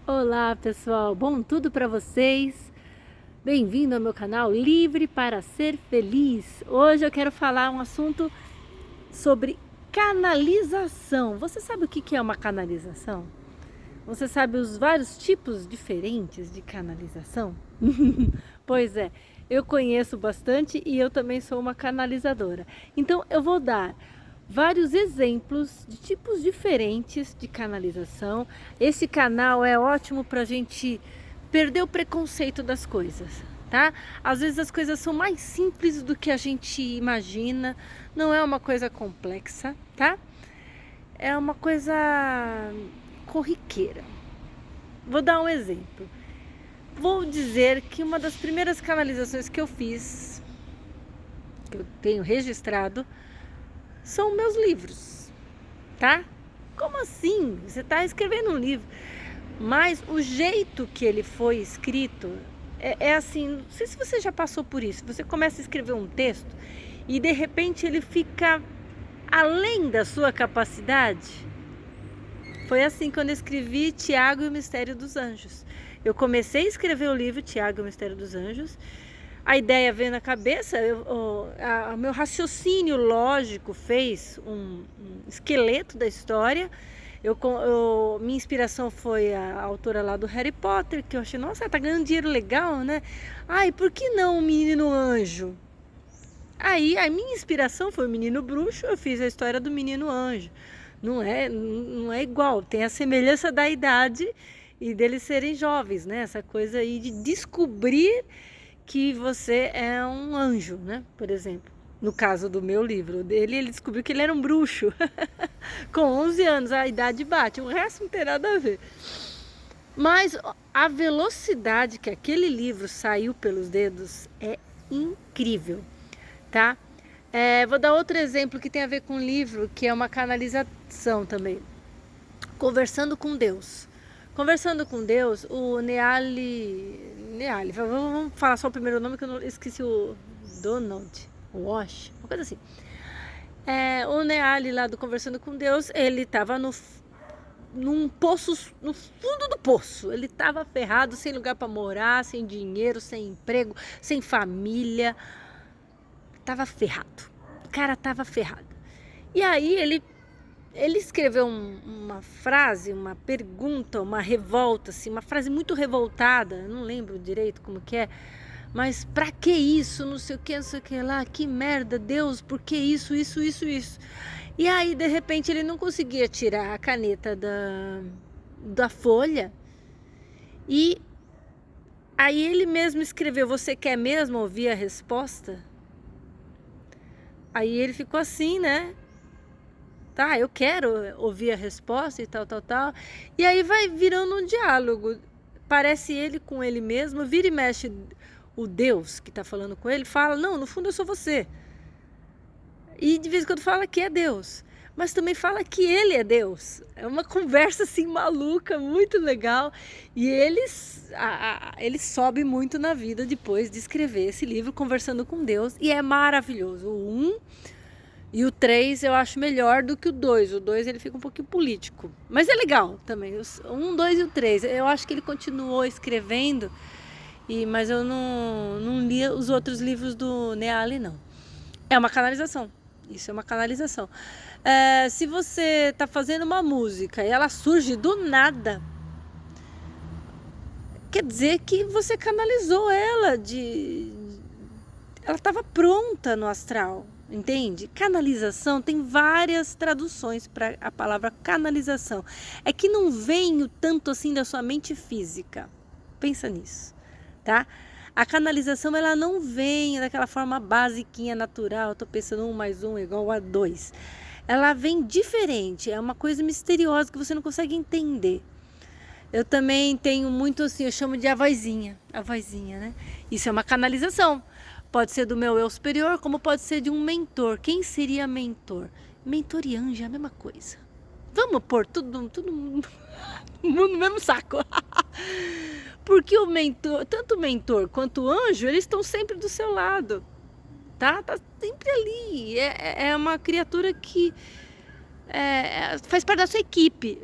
Olá pessoal, bom tudo para vocês? Bem-vindo ao meu canal Livre para Ser Feliz. Hoje eu quero falar um assunto sobre canalização. Você sabe o que é uma canalização? Você sabe os vários tipos diferentes de canalização? Pois é, eu conheço bastante e eu também sou uma canalizadora. Então eu vou dar vários exemplos de tipos diferentes de canalização. Esse canal é ótimo para a gente perder o preconceito das coisas, tá? Às vezes as coisas são mais simples do que a gente imagina, não é uma coisa complexa, tá? É uma coisa corriqueira. Vou dar um exemplo. Vou dizer que uma das primeiras canalizações que eu fiz, que eu tenho registrado, são meus livros, tá? Como assim? Você está escrevendo um livro, mas o jeito que ele foi escrito é assim, não sei se você já passou por isso. Você começa a escrever um texto e de repente ele fica além da sua capacidade. Foi assim quando eu escrevi Tiago e o Mistério dos Anjos. Eu comecei a escrever o livro Tiago e o Mistério dos Anjos. A ideia veio na cabeça, o meu raciocínio lógico fez um esqueleto da história. Minha inspiração foi a autora lá do Harry Potter, que eu achei, nossa, tá ganhando dinheiro legal, né? Ai, por que não o menino anjo? Aí a minha inspiração foi o menino bruxo, eu fiz a história do menino anjo. Não é igual, tem a semelhança da idade e deles serem jovens, né? Essa coisa aí de descobrir que você é um anjo, né? Por exemplo, no caso do meu livro dele, ele descobriu que ele era um bruxo com 11 anos, a idade bate, o resto não tem nada a ver. Mas a velocidade que aquele livro saiu pelos dedos é incrível, tá? Vou dar outro exemplo que tem a ver com o livro, que é uma canalização também. Conversando com Deus. Conversando com Deus, o Neali, vamos falar só o primeiro nome que eu não esqueci, o Donald Wash, uma coisa assim. O Neali lá do Conversando com Deus, ele estava num poço, no fundo do poço. Ele estava ferrado, sem lugar para morar, sem dinheiro, sem emprego, sem família. Tava ferrado. O cara tava ferrado. E aí ele escreveu uma frase, uma pergunta, uma revolta, assim, uma frase muito revoltada, não lembro direito como que é, mas pra que isso, não sei o que, não sei o que lá, que merda, Deus, por que isso? E aí, de repente, ele não conseguia tirar a caneta da folha e aí ele mesmo escreveu, você quer mesmo ouvir a resposta? Aí ele ficou assim, né? Tá, eu quero ouvir a resposta e tal. E aí vai virando um diálogo. Parece ele com ele mesmo, vira e mexe o Deus que tá falando com ele, fala, não, no fundo eu sou você. E de vez em quando fala que é Deus, mas também fala que ele é Deus. É uma conversa assim maluca, muito legal. E ele sobe muito na vida depois de escrever esse livro, Conversando com Deus. E é maravilhoso. O 1 e o 3 eu acho melhor do que o 2. O 2 ele fica um pouquinho político. Mas é legal também. O 1, 2 e o 3. Eu acho que ele continuou escrevendo, mas eu não li os outros livros do Neali, não. É uma canalização. Isso é uma canalização. Se você está fazendo uma música e ela surge do nada, quer dizer que você canalizou ela ela estava pronta no astral, entende? Canalização tem várias traduções para a palavra canalização. É que não vem o tanto assim da sua mente física. Pensa nisso, tá? A canalização ela não vem daquela forma basiquinha, natural. Eu tô pensando 1 mais 1 igual a 2. Ela vem diferente, é uma coisa misteriosa que você não consegue entender. Eu também tenho muito assim, eu chamo de a vozinha, né? Isso é uma canalização. Pode ser do meu eu superior, como pode ser de um mentor. Quem seria mentor? Mentor e anjo é a mesma coisa. Vamos pôr tudo no mesmo saco. Porque o mentor, tanto o mentor quanto o anjo, eles estão sempre do seu lado. Tá sempre ali. É uma criatura que faz parte da sua equipe.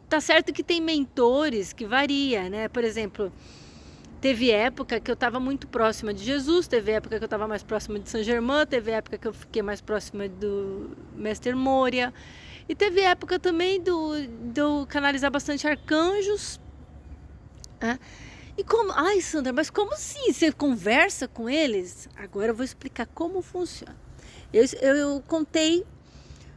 Tá certo que tem mentores que varia, né? Por exemplo, teve época que eu estava muito próxima de Jesus, teve época que eu estava mais próxima de Saint Germain, teve época que eu fiquei mais próxima do Mestre Moria, e teve época também do canalizar bastante arcanjos, né? E como, ai Sandra, mas como assim? Você conversa com eles? Agora eu vou explicar como funciona. Eu contei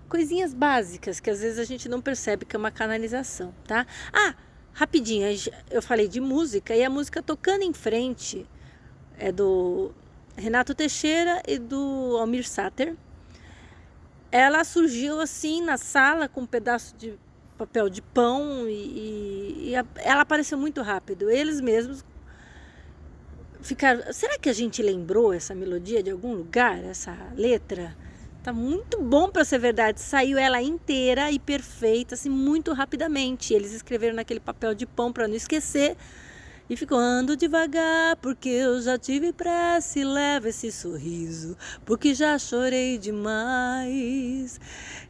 coisinhas básicas que às vezes a gente não percebe que é uma canalização, tá? Ah, rapidinho, eu falei de música e a música Tocando em Frente é do Renato Teixeira e do Almir Sater. Ela surgiu assim na sala com um pedaço de papel de pão e ela apareceu muito rápido. Eles mesmos ficaram... Será que a gente lembrou essa melodia de algum lugar, essa letra? Tá muito bom para ser verdade. Saiu ela inteira e perfeita, assim, muito rapidamente. Eles escreveram naquele papel de pão para não esquecer. E ficou, ando devagar, porque eu já tive pressa e leva esse sorriso, porque já chorei demais.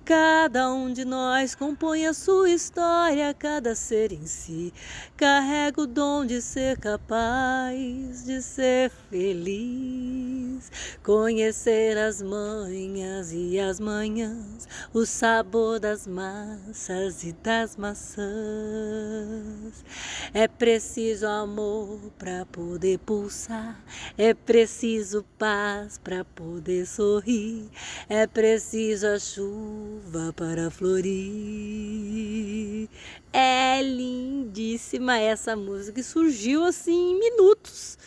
Cada um de nós compõe a sua história, cada ser em si carrega o dom de ser capaz de ser feliz. Conhecer as manhas e as manhãs, o sabor das massas e das maçãs. É preciso amor para poder pulsar, é preciso paz para poder sorrir, é preciso a chuva para florir. É lindíssima essa música e surgiu assim em minutos.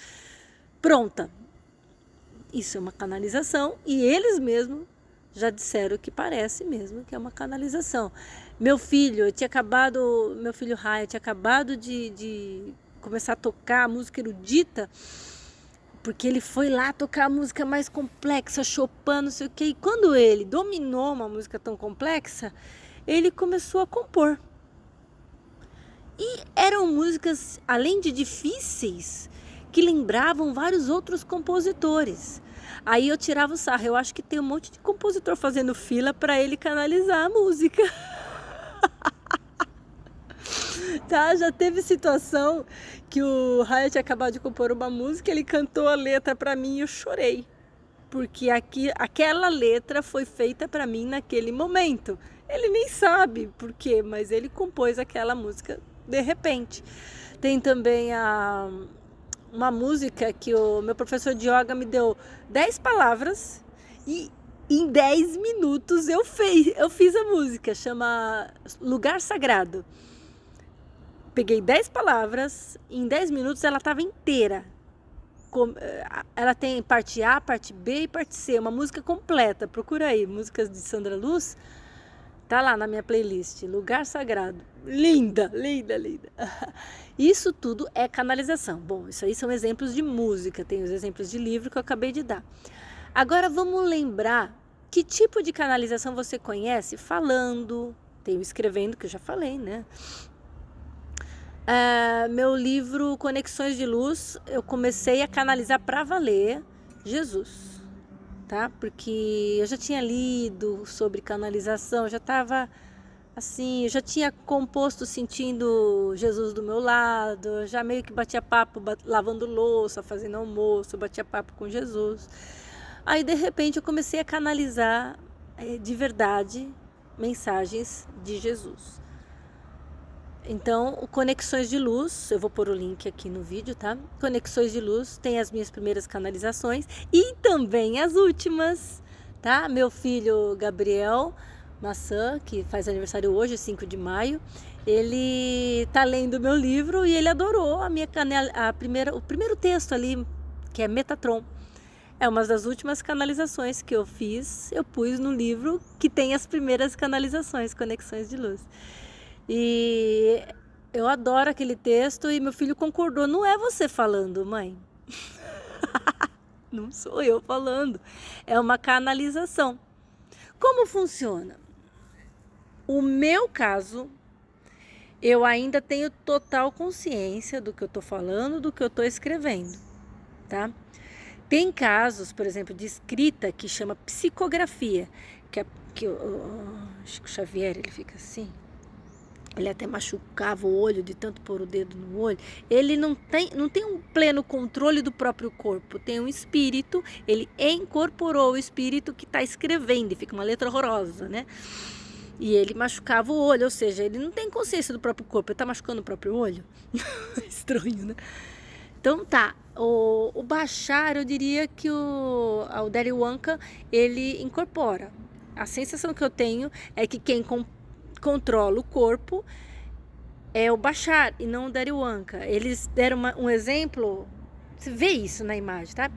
Pronta. Isso é uma canalização e eles mesmos já disseram que parece mesmo que é uma canalização. Meu filho Raya tinha acabado de começar a tocar a música erudita, porque ele foi lá tocar a música mais complexa, Chopin, não sei o quê. E quando ele dominou uma música tão complexa, ele começou a compor. E eram músicas, além de difíceis, que lembravam vários outros compositores. Aí eu tirava o sarro. Eu acho que tem um monte de compositor fazendo fila para ele canalizar a música. Tá, já teve situação que o Raya tinha acabado de compor uma música, ele cantou a letra para mim e eu chorei. Porque aquela letra foi feita para mim naquele momento. Ele nem sabe por quê, mas ele compôs aquela música de repente. Tem também uma música que o meu professor de yoga me deu 10 palavras e em 10 minutos eu fiz a música, chama Lugar Sagrado. Peguei 10 palavras, em 10 minutos ela estava inteira. Ela tem parte A, parte B e parte C, uma música completa. Procura aí, músicas de Sandra Luz. Tá lá na minha playlist, Lugar Sagrado. Linda, linda, linda. Isso tudo é canalização. Bom, isso aí são exemplos de música, tem os exemplos de livro que eu acabei de dar. Agora vamos lembrar que tipo de canalização você conhece falando, tem o escrevendo, que eu já falei, né? Meu livro Conexões de Luz, eu comecei a canalizar para valer Jesus, tá? Porque eu já tinha lido sobre canalização, já estava assim, eu já tinha composto sentindo Jesus do meu lado, já meio que batia papo lavando louça, fazendo almoço, batia papo com Jesus. Aí de repente eu comecei a canalizar de verdade mensagens de Jesus. Então, o Conexões de Luz, eu vou pôr o link aqui no vídeo, tá? Conexões de Luz tem as minhas primeiras canalizações e também as últimas, tá? Meu filho Gabriel Maçã, que faz aniversário hoje, 5 de maio, ele tá lendo meu livro e ele adorou o primeiro texto ali, que é Metatron. É uma das últimas canalizações que eu fiz, eu pus no livro que tem as primeiras canalizações, Conexões de Luz. E eu adoro aquele texto e meu filho concordou. Não é você falando, mãe. Não sou eu falando. É uma canalização. Como funciona? O meu caso, eu ainda tenho total consciência do que eu estou falando, do que eu estou escrevendo, tá? Tem casos, por exemplo, de escrita que chama psicografia, que o Chico Xavier, ele fica assim. Ele até machucava o olho de tanto pôr o dedo no olho. Ele não tem um pleno controle do próprio corpo. Tem um espírito, ele incorporou o espírito que está escrevendo, e fica uma letra horrorosa, né? E ele machucava o olho, ou seja, ele não tem consciência do próprio corpo, ele está machucando o próprio olho. Estranho, né? Então tá, o Bashar, eu diria que o Daryl-Anka, ele incorpora. A sensação que eu tenho é que quem controla o corpo é o Bashar e não o Daryl-Anka. Eles deram um exemplo, você vê isso na imagem, tá?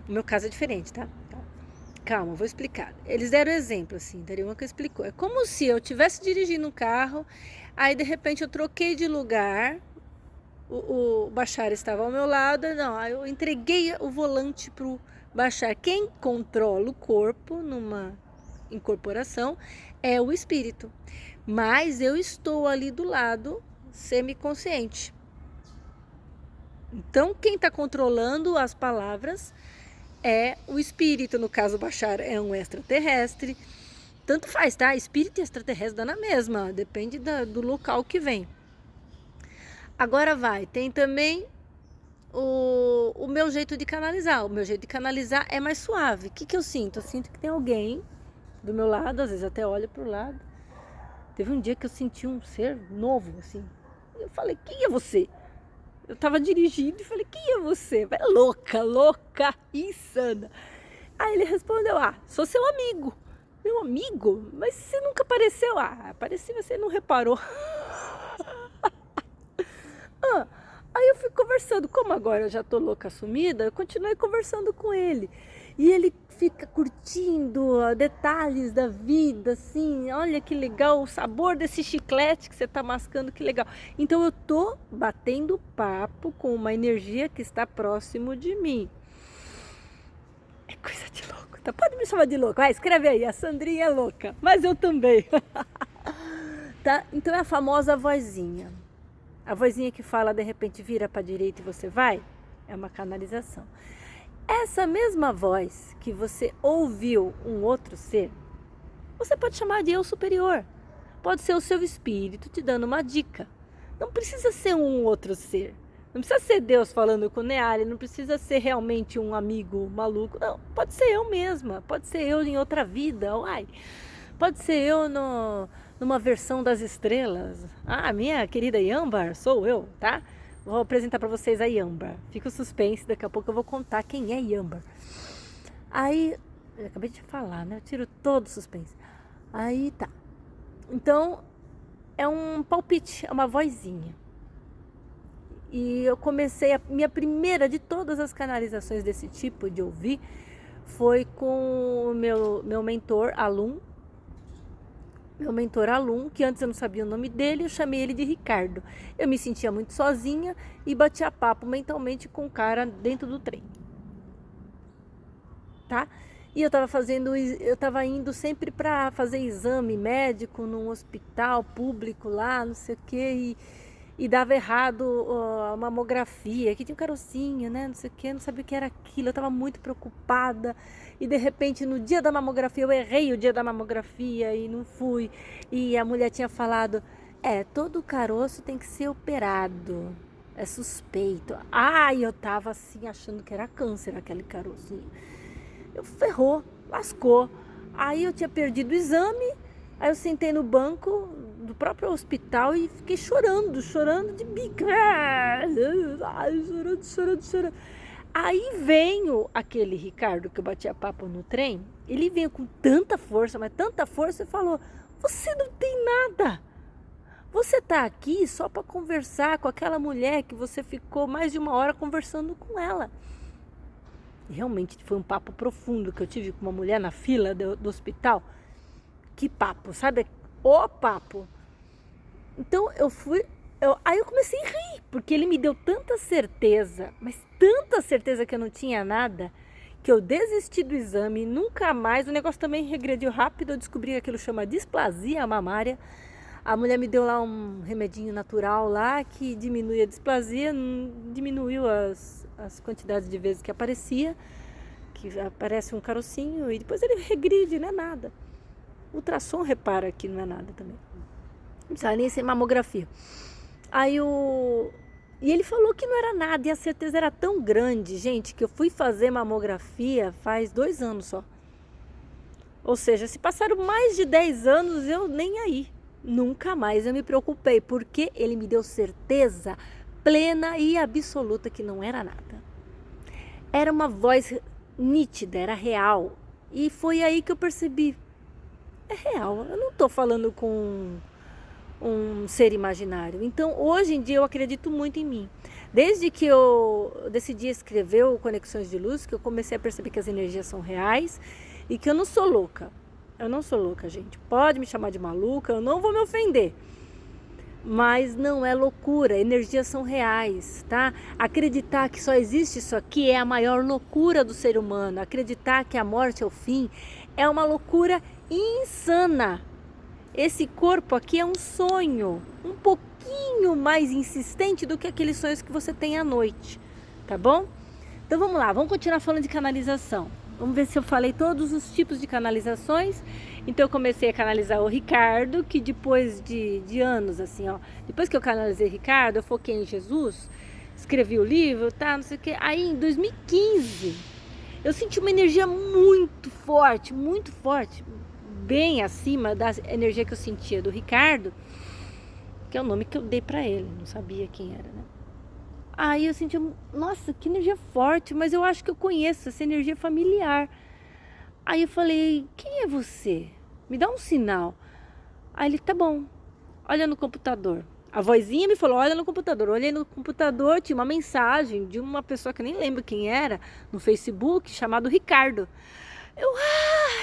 O meu caso é diferente, tá? Calma, vou explicar. Eles deram exemplo, assim, Daryl-Anka explicou. É como se eu estivesse dirigindo um carro, aí de repente eu troquei de lugar, o Bashar estava ao meu lado, não, aí eu entreguei o volante pro Bashar. Quem controla o corpo numa incorporação é o espírito, mas eu estou ali do lado semiconsciente. Então quem está controlando as palavras é o espírito. No caso, o Bashar é um extraterrestre, tanto faz, tá? Espírito e extraterrestre dá na mesma, depende do local que vem. Agora tem também o meu jeito de canalizar. O meu jeito de canalizar é mais suave. O que eu sinto? Eu sinto que tem alguém do meu lado, às vezes até olho pro lado. Teve um dia que eu senti um ser novo, assim. Eu falei, quem é você? Eu tava dirigindo e falei, quem é você? Vai louca, insana. Aí ele respondeu, sou seu amigo. Meu amigo? Mas você nunca apareceu? Apareci, você não reparou. Aí eu fui conversando, como agora eu já tô louca sumida, eu continuei conversando com ele. E ele fica curtindo detalhes da vida, assim, olha que legal, o sabor desse chiclete que você tá mascando, que legal. Então eu tô batendo papo com uma energia que está próximo de mim. É coisa de louco, tá? Pode me chamar de louco, vai, escreve aí, a Sandrinha é louca, mas eu também. Tá? Então é a famosa vozinha. A vozinha que fala, de repente, vira para a direita e você vai, é uma canalização. Essa mesma voz que você ouviu um outro ser, você pode chamar de eu superior. Pode ser o seu espírito te dando uma dica. Não precisa ser um outro ser. Não precisa ser Deus falando com o Neali, não precisa ser realmente um amigo maluco. Não, pode ser eu mesma, pode ser eu em outra vida. Pode ser eu numa versão das estrelas. Minha querida Yambar, sou eu, tá? Vou apresentar para vocês a Yambar. Fica o suspense, daqui a pouco eu vou contar quem é Yambar. Aí, eu acabei de falar, né? Eu tiro todo o suspense. Aí tá. Então, é um palpite, é uma vozinha. E eu comecei, a minha primeira de todas as canalizações desse tipo de ouvir foi com o meu mentor, Alum. Meu mentor Alum, que antes eu não sabia o nome dele, eu chamei ele de Ricardo. Eu me sentia muito sozinha e batia papo mentalmente com o cara dentro do trem. Tá? E eu tava indo sempre para fazer exame médico num hospital público lá, não sei o quê, e dava errado a mamografia, que tinha um carocinho, né, não sei o quê, não sabia o que era aquilo, eu tava muito preocupada. E de repente no dia da mamografia, eu errei o dia da mamografia e não fui. E a mulher tinha falado, todo caroço tem que ser operado, é suspeito. Eu tava assim achando que era câncer aquele carocinho. Eu ferrou, lascou. Aí eu tinha perdido o exame, aí eu sentei no banco do próprio hospital e fiquei chorando de bico. Chorando. Aí veio aquele Ricardo que eu batia papo no trem, ele veio com tanta força, mas tanta força, e falou, você não tem nada. Você tá aqui só para conversar com aquela mulher que você ficou mais de 1 hora conversando com ela. E realmente foi um papo profundo que eu tive com uma mulher na fila do hospital. Que papo, sabe? O papo. Então aí eu comecei a rir, porque ele me deu tanta certeza, mas tanta certeza que eu não tinha nada, que eu desisti do exame, nunca mais. O negócio também regrediu rápido, eu descobri que aquilo chama displasia mamária. A mulher me deu lá um remedinho natural lá que diminui a displasia, diminuiu as quantidades de vezes que aparecia, que aparece um carocinho e depois ele regride, não é nada. Ultrassom repara que não é nada também. Não precisava nem ser mamografia. Aí E ele falou que não era nada, e a certeza era tão grande, gente, que eu fui fazer mamografia faz 2 anos só. Ou seja, se passaram mais de 10 anos, eu nem aí. Nunca mais eu me preocupei, porque ele me deu certeza plena e absoluta que não era nada. Era uma voz nítida, era real. E foi aí que eu percebi. É real, eu não estou falando com um ser imaginário. Então, hoje em dia, eu acredito muito em mim. Desde que eu decidi escrever o Conexões de Luz, que eu comecei a perceber que as energias são reais e que eu não sou louca. Eu não sou louca, gente. Pode me chamar de maluca, eu não vou me ofender. Mas não é loucura, energias são reais, tá? Acreditar que só existe isso aqui é a maior loucura do ser humano. Acreditar que a morte é o fim é uma loucura insana. Esse corpo aqui é um sonho, um pouquinho mais insistente do que aqueles sonhos que você tem à noite, tá bom? Então vamos lá, vamos continuar falando de canalização. Vamos ver se eu falei todos os tipos de canalizações. Então eu comecei a canalizar o Ricardo, que depois de anos, assim, ó, depois que eu canalizei o Ricardo, eu foquei em Jesus, escrevi o livro, tá, não sei o que. Aí em 2015, eu senti uma energia muito forte, bem acima da energia que eu sentia do Ricardo, que é o nome que eu dei pra ele, não sabia quem era, né? Aí eu senti, nossa, que energia forte, mas eu acho que eu conheço essa energia familiar. Aí eu falei, quem é você? Me dá um sinal. Aí ele, tá bom, olha no computador. A vozinha me falou, olha no computador. Eu olhei no computador, tinha uma mensagem de uma pessoa que eu nem lembro quem era, no Facebook, chamado Ricardo. Eu,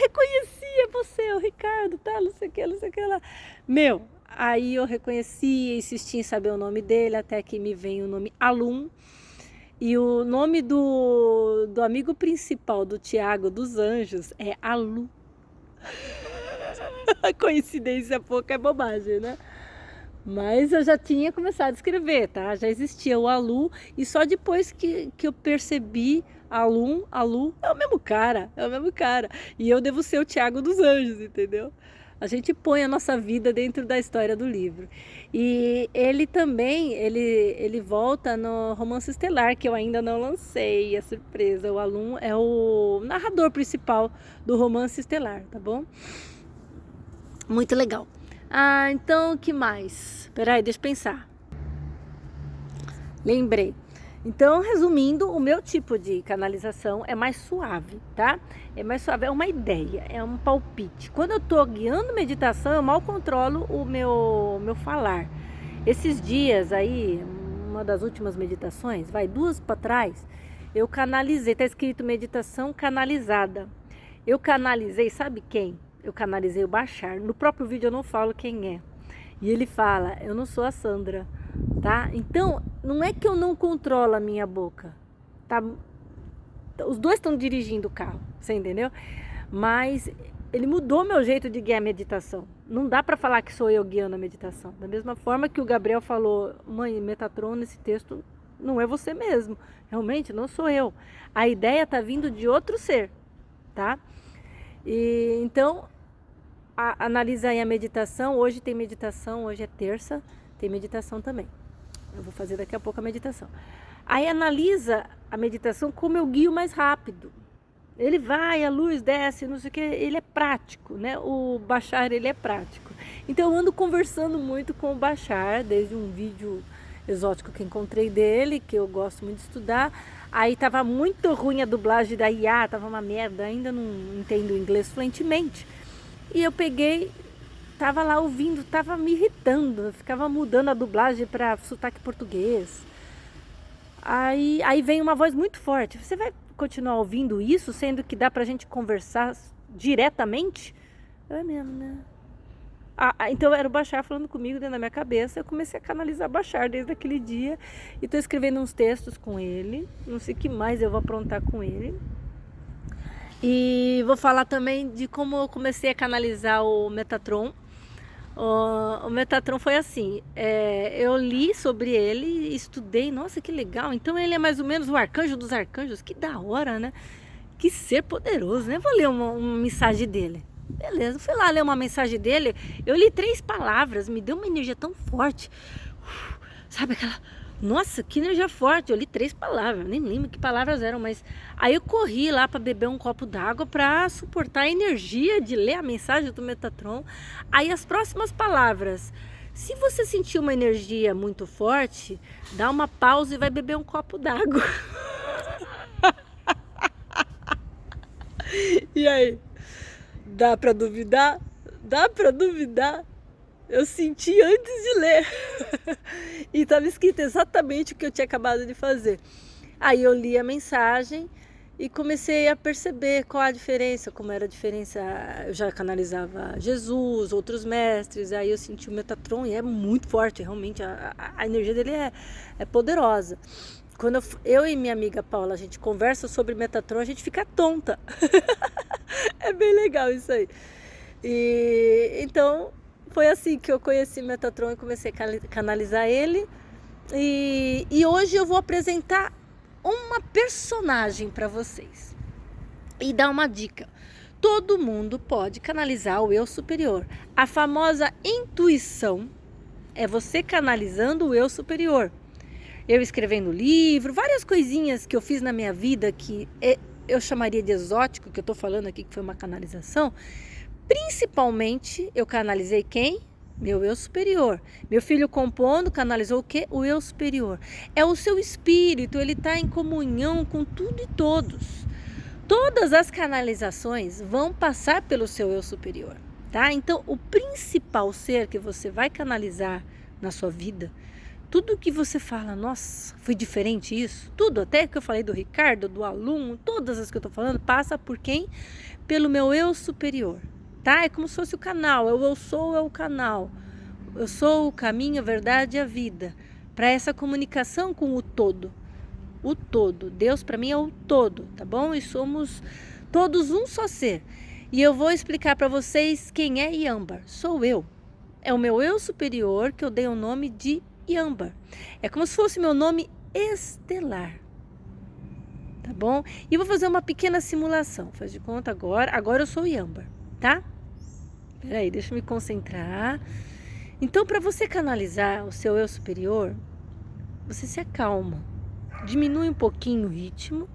reconhecia você, o Ricardo, tá, não sei o que lá. Meu, aí eu reconheci, insisti em saber o nome dele, até que me veio o nome Alum. E o nome do amigo principal do Tiago dos Anjos é Alu. Coincidência pouca é bobagem, né? Mas eu já tinha começado a escrever, tá? Já existia o Alu, e só depois que eu percebi Alu é o mesmo cara, E eu devo ser o Tiago dos Anjos, entendeu? A gente põe a nossa vida dentro da história do livro. E ele também, ele volta no Romance Estelar, que eu ainda não lancei, é surpresa. O Alum é o narrador principal do Romance Estelar, tá bom? Muito legal. Então o que mais? Peraí, deixa eu pensar. Lembrei. Então, resumindo, o meu tipo de canalização é mais suave, tá? É mais suave, é uma ideia, é um palpite. Quando eu tô guiando meditação, eu mal controlo o meu falar. Esses dias aí, uma das últimas meditações, 2 para trás, eu canalizei, tá escrito meditação canalizada. Eu canalizei, sabe quem? Eu canalizei o Bashar. No próprio vídeo eu não falo quem é. E ele fala, eu não sou a Sandra. Tá? Então, não é que eu não controlo a minha boca, tá? Os dois estão dirigindo o carro, você entendeu? Mas ele mudou meu jeito de guiar a meditação. Não dá para falar que sou eu guiando a meditação. Da mesma forma que o Gabriel falou, mãe, Metatron, nesse texto não é você mesmo. Realmente não sou eu. A ideia tá vindo de outro ser, tá? E então, analisa aí a meditação. Hoje tem meditação, hoje é terça, tem meditação também. Eu vou fazer daqui a pouco a meditação. Aí analisa a meditação como eu guio mais rápido. Ele vai, a luz desce, não sei o que, ele é prático, né? O Bashar, ele é prático. Então eu ando conversando muito com o Bashar, desde um vídeo exótico que encontrei dele, que eu gosto muito de estudar. Aí tava muito ruim a dublagem da IA, tava uma merda, ainda não entendo inglês fluentemente. E eu peguei, tava lá ouvindo, tava me irritando, ficava mudando a dublagem para sotaque português. Aí vem uma voz muito forte. Você vai continuar ouvindo isso, sendo que dá pra gente conversar diretamente? É mesmo, né? Então era o Bashar falando comigo dentro da minha cabeça. Eu comecei a canalizar Bashar desde aquele dia. E tô escrevendo uns textos com ele. Não sei o que mais eu vou aprontar com ele. E vou falar também de como eu comecei a canalizar o Metatron. O Metatron foi assim, eu li sobre ele, estudei, nossa, que legal. Então ele é mais ou menos o arcanjo dos arcanjos, que da hora, né? Que ser poderoso, né? Vou ler uma mensagem dele. Beleza, fui lá ler uma mensagem dele, eu li 3 palavras, me deu uma energia tão forte. Sabe aquela... Nossa, que energia forte. Eu li 3 palavras, nem lembro que palavras eram, mas aí eu corri lá para beber um copo d'água para suportar a energia de ler a mensagem do Metatron. Aí as próximas palavras: se você sentir uma energia muito forte, dá uma pausa e vai beber um copo d'água. E aí? Dá para duvidar? Dá para duvidar? Eu senti antes de ler. E estava escrito exatamente o que eu tinha acabado de fazer. Aí eu li a mensagem e comecei a perceber qual a diferença, como era a diferença. Eu já canalizava Jesus, outros mestres, aí eu senti o Metatron e é muito forte, realmente a energia dele é poderosa. Quando eu e minha amiga Paula, a gente conversa sobre Metatron, a gente fica tonta. É bem legal isso aí. E então foi assim que eu conheci Metatron e comecei a canalizar ele. E hoje eu vou apresentar uma personagem para vocês e dar uma dica. Todo mundo pode canalizar o eu superior. A famosa intuição é você canalizando o eu superior. Eu escrevendo livro, várias coisinhas que eu fiz na minha vida que eu chamaria de exótico, que eu estou falando aqui que foi uma canalização. Principalmente eu canalizei quem? Meu eu superior. Meu filho compondo canalizou o quê? O eu superior. É o seu espírito, ele está em comunhão com tudo e todos. Todas as canalizações vão passar pelo seu eu superior, tá? Então, o principal ser que você vai canalizar na sua vida, tudo que você fala, nossa, foi diferente isso, tudo, até que eu falei do Ricardo, do aluno, todas as que eu tô falando, passa por quem? Pelo meu eu superior, tá? É como se fosse o canal, eu sou é o canal, eu sou o caminho, a verdade e a vida, para essa comunicação com o todo. O todo, Deus para mim é o todo, tá bom? E somos todos um só ser. E eu vou explicar para vocês quem é Yambar. Sou eu. É o meu eu superior que eu dei o nome de Yambar. É como se fosse meu nome estelar. Tá bom? E vou fazer uma pequena simulação. Faz de conta agora eu sou Yambar, tá? Peraí, deixa eu me concentrar. Então, para você canalizar o seu eu superior, você se acalma. Diminui um pouquinho o ritmo,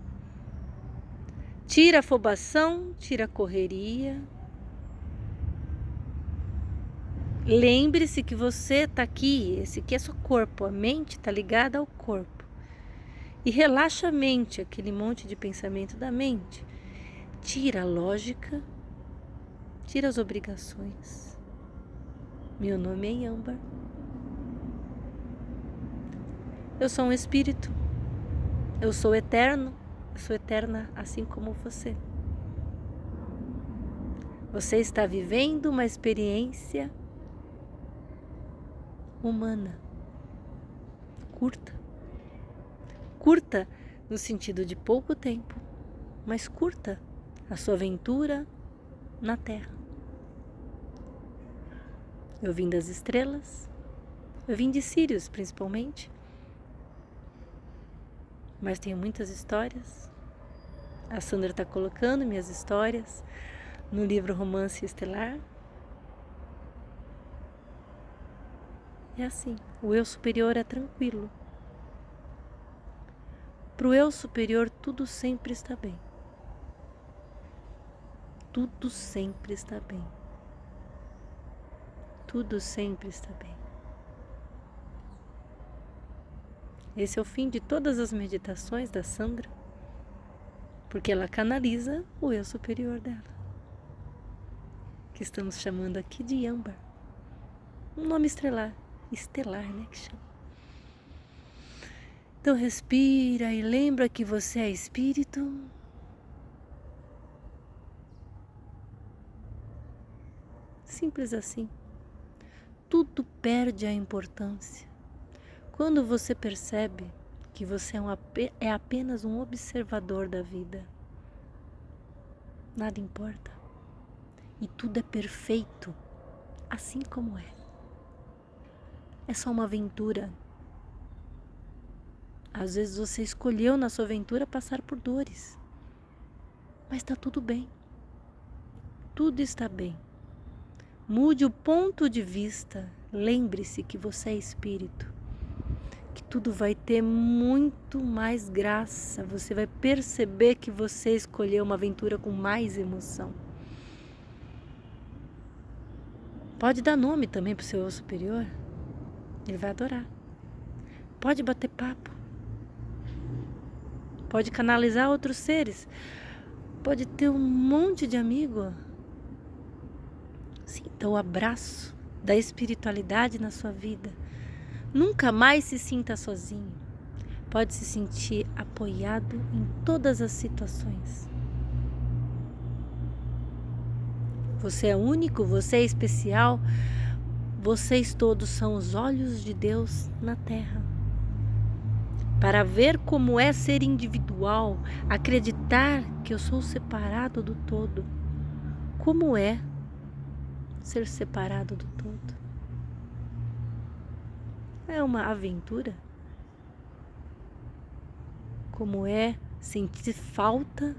tira a afobação, tira a correria. Lembre-se que você está aqui, esse aqui é seu corpo, a mente está ligada ao corpo. E relaxa a mente, aquele monte de pensamento da mente. Tira a lógica, tira as obrigações. Meu nome é Yambar. Eu sou um espírito. Eu sou eterno, eu sou eterna assim como você. Você está vivendo uma experiência humana. Curta. Curta no sentido de pouco tempo, mas curta a sua aventura na Terra. Eu vim das estrelas, eu vim de Sírios principalmente. Mas tenho muitas histórias. A Sandra está colocando minhas histórias no livro Romance Estelar. É assim, o eu superior é tranquilo. Para o eu superior tudo sempre está bem. Tudo sempre está bem. Tudo sempre está bem. Esse é o fim de todas as meditações da Sandra, porque ela canaliza o eu superior dela, que estamos chamando aqui de Yambar. Um nome estelar, né, que chama. Então respira e lembra que você é espírito. Simples assim. Tudo perde a importância quando você percebe que você é apenas um observador da vida. Nada importa. E tudo é perfeito, assim como é. É só uma aventura. Às vezes você escolheu na sua aventura passar por dores. Mas está tudo bem. tudo está bem. Mude o ponto de vista. Lembre-se que você é espírito. Que tudo vai ter muito mais graça. Você vai perceber que você escolheu uma aventura com mais emoção. Pode dar nome também para o seu eu superior. Ele vai adorar. Pode bater papo. Pode canalizar outros seres. Pode ter um monte de amigo. Sinta o abraço da espiritualidade na sua vida. Nunca mais se sinta sozinho. Pode se sentir apoiado em todas as situações. Você é único, você é especial. Vocês todos são os olhos de Deus na Terra. Para ver como é ser individual, acreditar que eu sou separado do todo. Como é ser separado do todo? É uma aventura? Como é sentir falta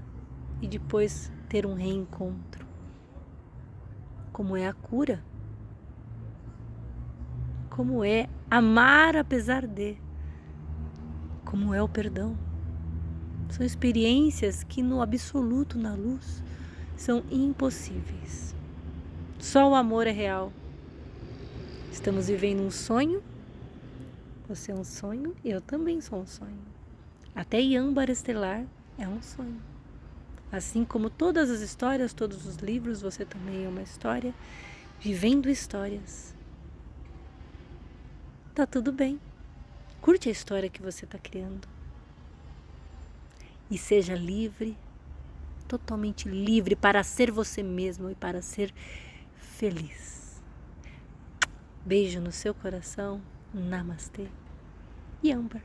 e depois ter um reencontro? Como é a cura? Como é amar apesar de? Como é o perdão? São experiências que no absoluto, na luz, são impossíveis. Só o amor é real. Estamos vivendo um sonho. Você é um sonho e eu também sou um sonho. Até Iâmbar Estelar é um sonho. Assim como todas as histórias, todos os livros, você também é uma história, vivendo histórias. Tá tudo bem. Curte a história que você está criando. E seja livre, totalmente livre para ser você mesmo e para ser feliz. Beijo no seu coração. Namastê. Iâmbar.